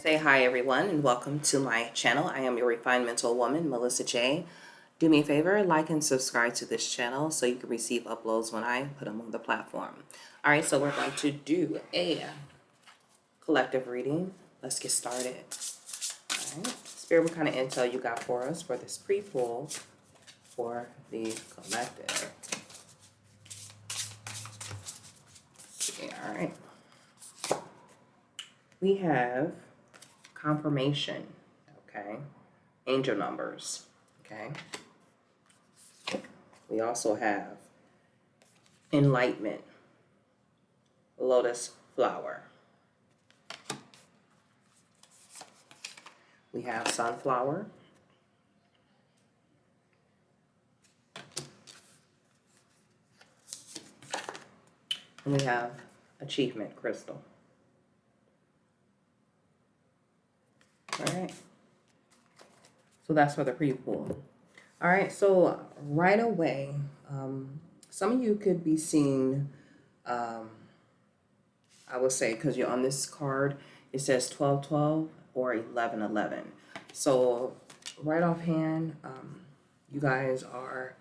Say hi, everyone, and welcome to my channel. I am your refined mental woman, Melissa J. Do me a favor, like and subscribe to this channel so you can receive uploads when I put them on the platform. All right, so we're going to do a collective reading. Let's get started. All right, Spirit, what kind of intel you got for us for this pre-pull for the collective? Let's see, all right. We have confirmation, okay? Angel numbers, okay? We also have enlightenment, lotus flower. We have sunflower. And we have achievement crystal. All right. So that's for the pre-pull. All right. So right away, some of you could be seeing, I would say, because you're on this card, it says 1212 or 1111. So right offhand, you guys are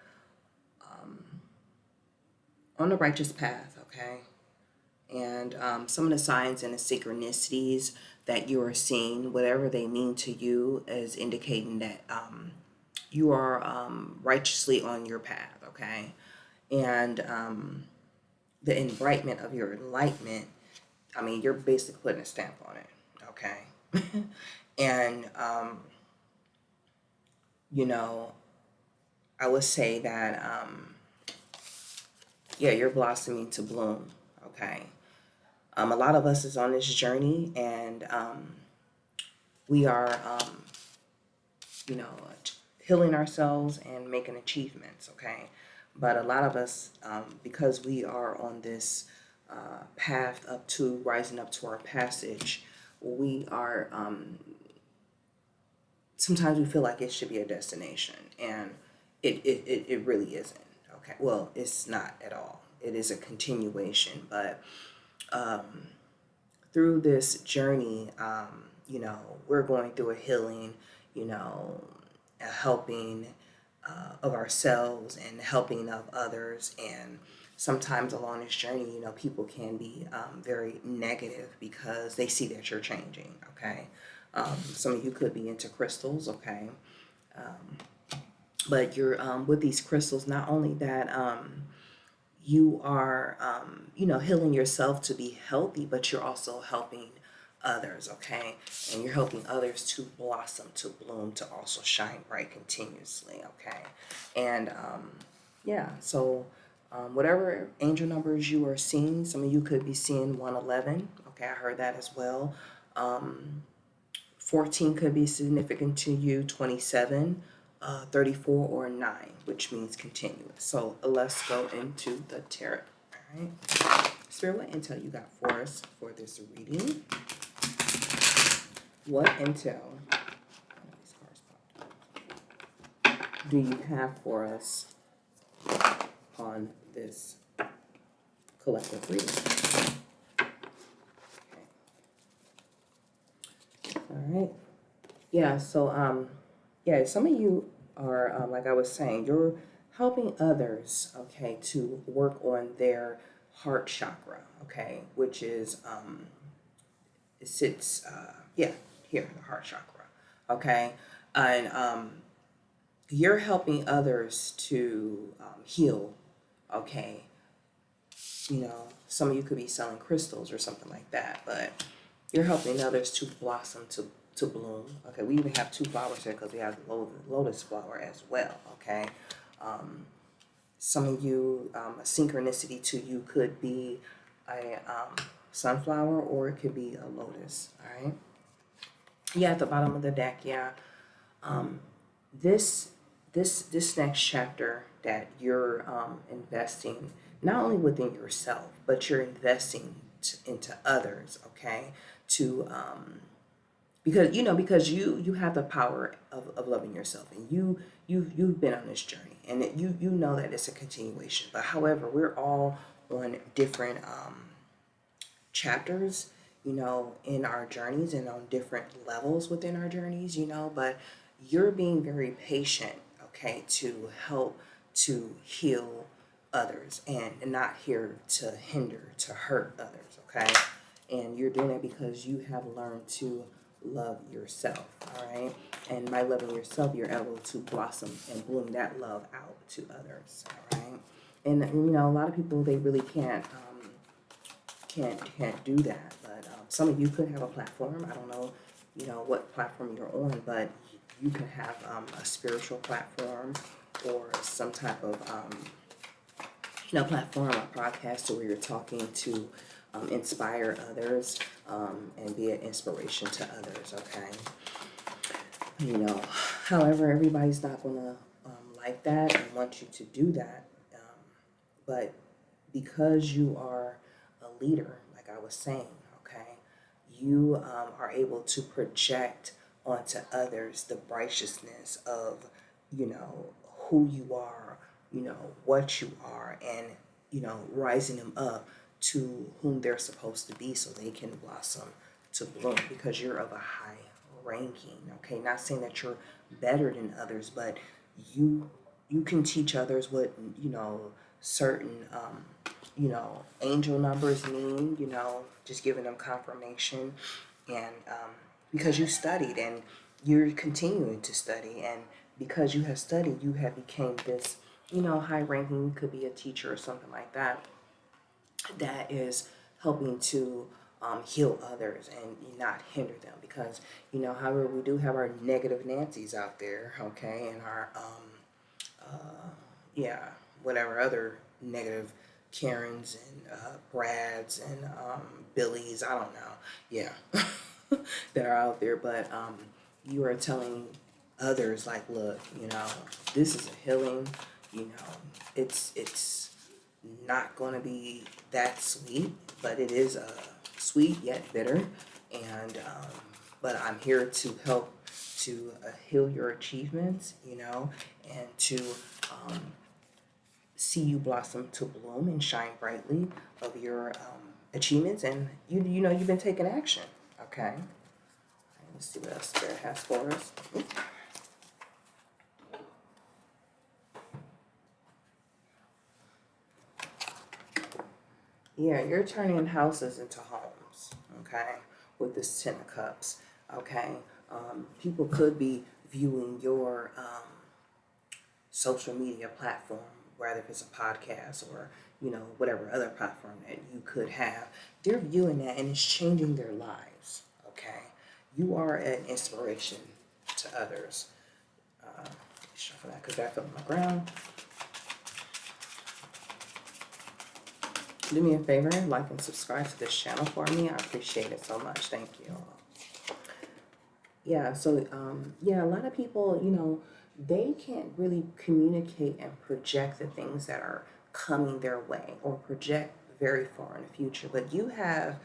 on the righteous path, okay? And some of the signs and the synchronicities that you are seeing, whatever they mean to you, is indicating that you are righteously on your path, okay? And the enlightenment of your enlightenment, I mean, you're basically putting a stamp on it, okay? And, you know, I would say that, yeah, you're blossoming to bloom, okay? A lot of us is on this journey, and we are, you know, healing ourselves and making achievements, okay? But a lot of us, because we are on this path up to rising up to our passage, we are, sometimes we feel like it should be a destination, and it really isn't, okay? Well, it's not at all. It is a continuation, but through this journey, you know, we're going through a healing, you know, a helping of ourselves and helping of others. And sometimes along this journey, you know, people can be very negative because they see that you're changing, okay? Some of you could be into crystals, okay? But you're with these crystals, not only that you are, you know, healing yourself to be healthy, but you're also helping others, okay? And you're helping others to blossom, to bloom, to also shine bright continuously, okay? And yeah, so whatever angel numbers you are seeing, some of you could be seeing 111, okay? I heard that as well. 14 could be significant to you, 27, 34, or 9, which means continuous. So let's go into the tarot. All right. Spirit, what intel you got for us for this reading? What intel do you have for us on this collective reading? Okay. All right. Yeah, so yeah, some of you are like I was saying, you're helping others, okay, to work on their heart chakra, okay, which is it sits yeah, here, the heart chakra, okay? And you're helping others to heal, okay? You know, some of you could be selling crystals or something like that, but you're helping others to blossom, to bloom. Okay, we even have two flowers here because we have the lotus flower as well, okay? Some of you, a synchronicity to you could be a sunflower, or it could be a lotus, all right? Yeah, at the bottom of the deck, yeah. This this next chapter that you're investing not only within yourself, but you're investing into others, okay? To because you know, because you have the power of loving yourself, and you've been on this journey, and you know that it's a continuation. But however, we're all on different chapters, in our journeys and on different levels within our journeys, but you're being very patient, okay, to help to heal others and not here to hinder, to hurt others, okay? And you're doing it because you have learned to love yourself, all right? And by loving yourself, you're able to blossom and bloom that love out to others, all right? And a lot of people, they really can't do that. But some of you could have a platform. I don't know, what platform you're on, but you could have a spiritual platform or some type of platform or podcast where you're talking to inspire others and be an inspiration to others. Okay. However, everybody's not gonna like that and want you to do that. But because you are a leader, like I was saying, okay, you are able to project onto others the righteousness of, who you are, what you are, and, rising them up to whom they're supposed to be so they can blossom to bloom because you're of a high ranking, okay? Not saying that you're better than others, but you can teach others what, certain angel numbers mean, just giving them confirmation. And because you studied and you're continuing to study, and because you have studied, you have became this, high ranking. You could be a teacher or something like that, that is helping to heal others and not hinder them. Because, however, we do have our negative Nancy's out there, okay, and our yeah, whatever other negative Karens and Brads and Billies, I don't know, yeah, that are out there. But you are telling others, like, look, this is a healing, it's not going to be that sweet, but it is sweet yet bitter. And but I'm here to help to heal your achievements, and to see you blossom to bloom and shine brightly of your achievements. And you've been taking action. Okay. Let's see what else Spirit has for us. Yeah, you're turning houses into homes, okay, with this Ten of Cups, okay? People could be viewing your social media platform, whether if it's a podcast or, whatever other platform that you could have. They're viewing that and it's changing their lives, okay? You are an inspiration to others. Shuffle that because that fell on the ground. Do me a favor, like and subscribe to this channel for me. I appreciate it so much. Thank you. Yeah, so yeah, a lot of people, they can't really communicate and project the things that are coming their way or project very far in the future. But you have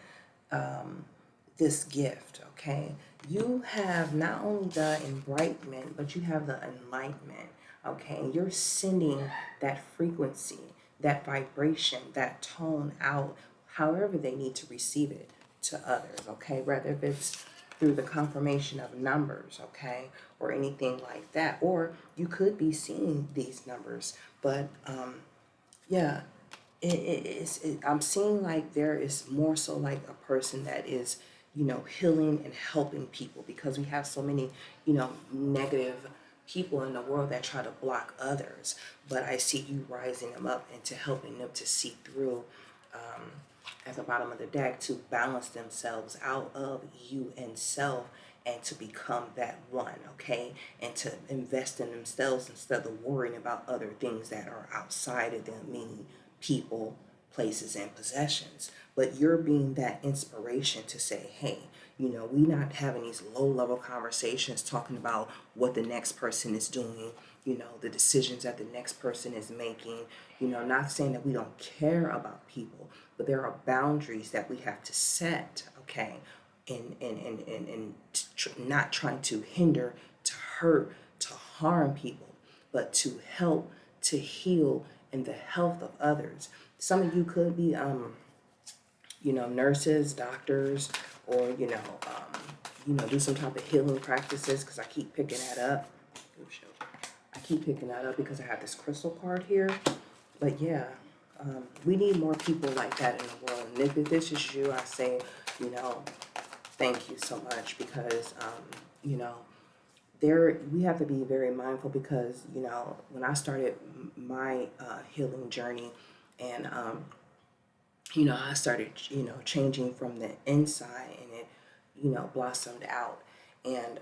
this gift, okay? You have not only the enlightenment, but you have the enlightenment, okay? And you're sending that frequency, that vibration, that tone out, however they need to receive it to others, okay? Whether if it's through the confirmation of numbers, okay, or anything like that. Or you could be seeing these numbers, but yeah, I'm seeing like there is more so like a person that is, healing and helping people, because we have so many, negative people in the world that try to block others. But I see you rising them up and to helping them to see through at the bottom of the deck to balance themselves out of you and self and to become that one, okay? And to invest in themselves instead of worrying about other things that are outside of them, meaning people, places, and possessions. But you're being that inspiration to say, hey, we not having these low-level conversations talking about what the next person is doing, the decisions that the next person is making, not saying that we don't care about people, but there are boundaries that we have to set, okay, and not trying to hinder, to hurt, to harm people, but to help, to heal in the health of others. Some of you could be, nurses, doctors, or do some type of healing practices, because I keep picking that up. Oh, shoot. I keep picking that up because I have this crystal card here. But yeah, we need more people like that in the world. And if this is you, I say, thank you so much, because we have to be very mindful, because when I started my healing journey, and I started changing from the inside, and it blossomed out. And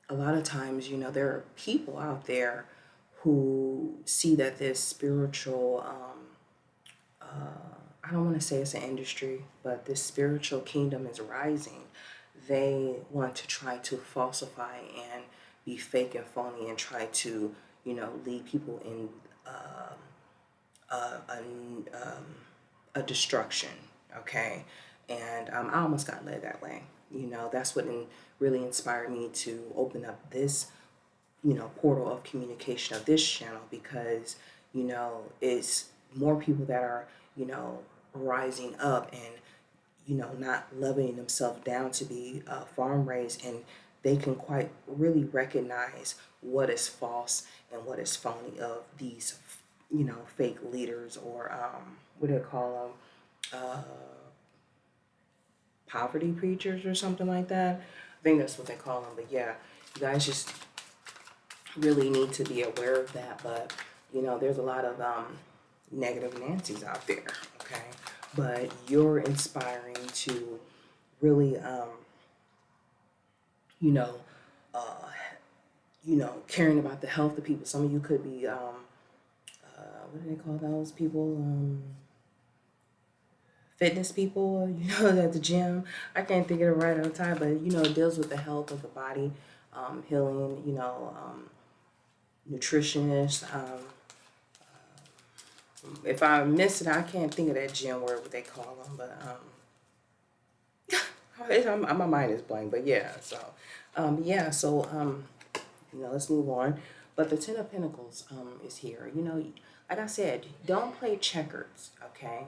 a lot of times, there are people out there who see that this spiritual I don't want to say it's an industry, but this spiritual kingdom is rising. They want to try to falsify and be fake and phony, and try to, lead people in a destruction. Okay, and I almost got led that way. That's what really inspired me to open up this, portal of communication of this channel, because it's more people that are rising up, and not leveling themselves down to be farm raised, and they can quite really recognize what is false and what is phony of these fake leaders, or what do they call them, poverty preachers or something like that. I think that's what they call them. But yeah, you guys just really need to be aware of that. But there's a lot of negative Nancy's out there, okay? But you're inspiring to really, caring about the health of people. Some of you could be, what do they call those people? Fitness people, at the gym. I can't think of it right on time, but it deals with the health of the body, healing, nutritionists. If I miss it, I can't think of that gym word, what they call them, but my mind is blank. But yeah, so let's move on. But the Ten of Pentacles is here. Like I said, don't play checkers, okay?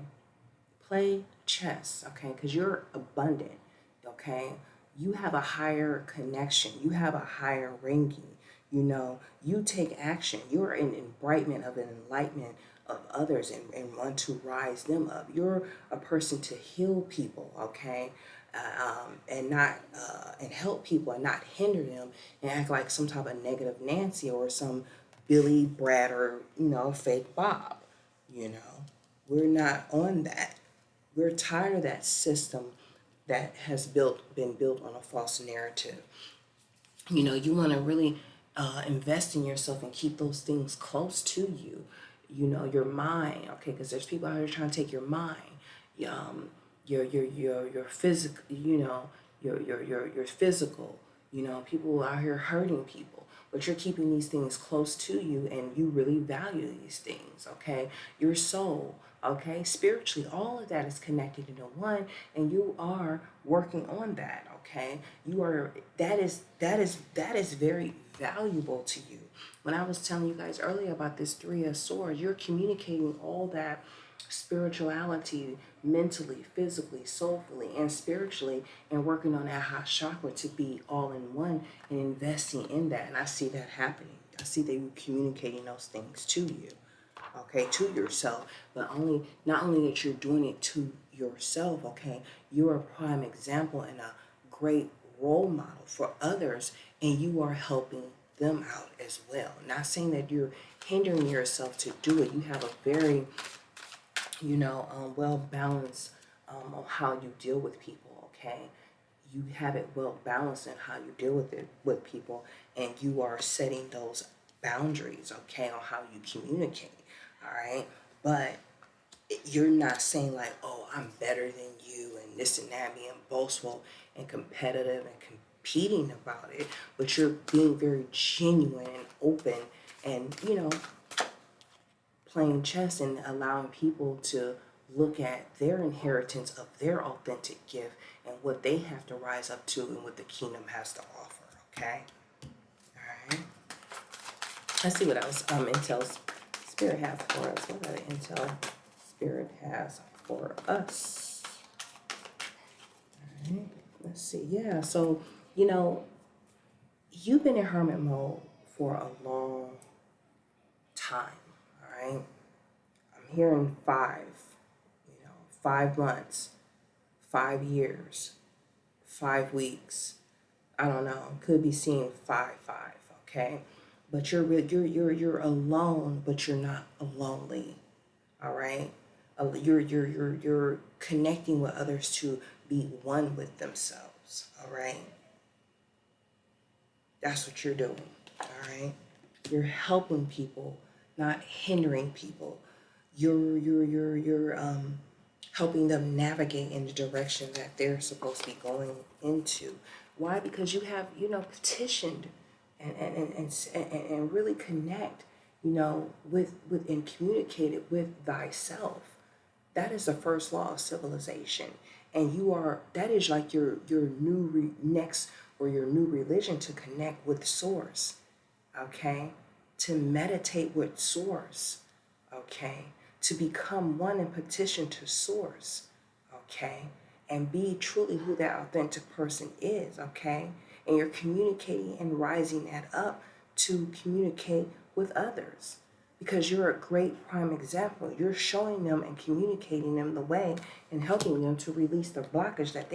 Play chess, okay? Because you're abundant, okay? You have a higher connection. You have a higher ranking. You take action. You're an embrightment of an enlightenment of others, and want to rise them up. You're a person to heal people, okay? And not and help people, and not hinder them, and act like some type of negative Nancy, or some Billy Brad, or fake Bob. We're not on that. We're tired of that system that has been built on a false narrative. You want to really invest in yourself and keep those things close to you. Your mind, okay? Because there's people out here trying to take your mind, your physical, your physical. People out here hurting people, but you're keeping these things close to you, and you really value these things, okay? Your soul, okay? Spiritually, all of that is connected into one, and you are working on that, okay? That is very valuable to you. When I was telling you guys earlier about this Three of Swords, you're communicating all that spirituality mentally, physically, soulfully, and spiritually, and working on that hot chakra to be all in one, and investing in that. And I see that happening. I see that you're communicating those things to you, okay, to yourself. But not only that you're doing it to yourself, okay, you're a prime example and a great role model for others, and you are helping them out as well. Not saying that you're hindering yourself to do it. You have a very well balanced on how you deal with people, okay? You have it well balanced in how you deal with people, and you are setting those boundaries, okay, on how you communicate, all right? But you're not saying like, oh, I'm better than you, and this and that, being boastful and competitive and competing about it, but you're being very genuine and open, and playing chess, and allowing people to look at their inheritance of their authentic gift, and what they have to rise up to, and what the kingdom has to offer, okay? All right. Let's see what else Intel Spirit has for us. What other Intel Spirit has for us? Okay, let's see. Yeah, so, you know, you've been in hermit mode for a long time, all right? I'm hearing 5 months, 5 years, 5 weeks. I don't know. Could be seeing five. Okay, but you're alone, but you're not lonely. All right. You're connecting with others to be one with themselves. All right. That's what you're doing. All right. You're helping people, not hindering people. You're helping them navigate in the direction that they're supposed to be going into. Why? Because you have, petitioned and really connect, with and communicated with thyself. That is the first law of civilization. And that is like your next or your new religion to connect with source, okay? To meditate with source, okay? To become one and petition to source, okay? And be truly who that authentic person is, okay? And you're communicating and rising that up to communicate with others because you're a great prime example. You're showing them and communicating them the way and helping them to release the blockages that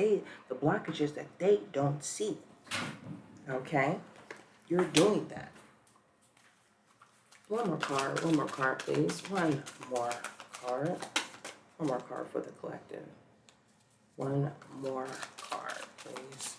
they don't see. Okay? You're doing that. One more card, please. One more card. One more card for the collective. One more card, please.